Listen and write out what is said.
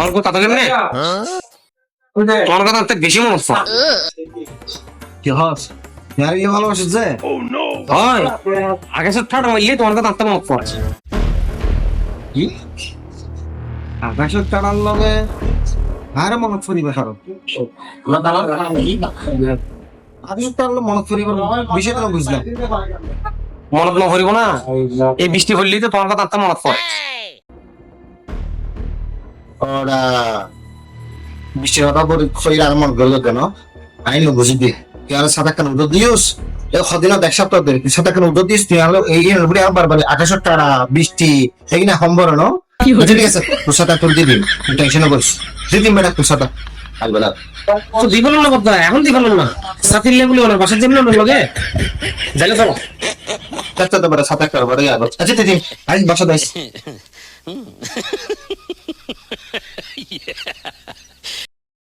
আমার কথা কেমনে তোমার কথা তো বেশি মনে হচ্ছে কি হস ইয়ার কি ভালোবাসিস যে হয় আকাশের ঠাড়া মারলে তোমার কথা আনতে মনে পড়ছে কি আকাশের টানার লগে আর মনে পরিবার খারাপ আকাশের টানার মনে পরিবার বিষয়টা বুঝলাম মনত না করিব না এই বৃষ্টি হইলেই তো তোমার কথা আনতে মনত পড়ে ওরা বৃষ্টির কথা বলে খইরা আর মন গেল কেন আইন বুঝবি তুই আর সাদা কেন উদর দিওস সদিন এক সপ্তাহ ধরে তুই সাদা কেন উদর দিস তুই আলো এই উপরে আবার বারে আকাশের টানা বৃষ্টি এগুলা সম্বর ন ঠিক আছে তোর সাথে তোর দিবি তুই টেনশন করিস দিদিন বেটা তোর সাথে আসবে না তো দিব না কথা এখন দিব না সাথীর লেগুলি ওনার বাসার যাবেন ওনার লগে যাইলে চলো চারটা তো বেটা সাদা কার বারে আচ্ছা দিদি আজ বাসা দাইস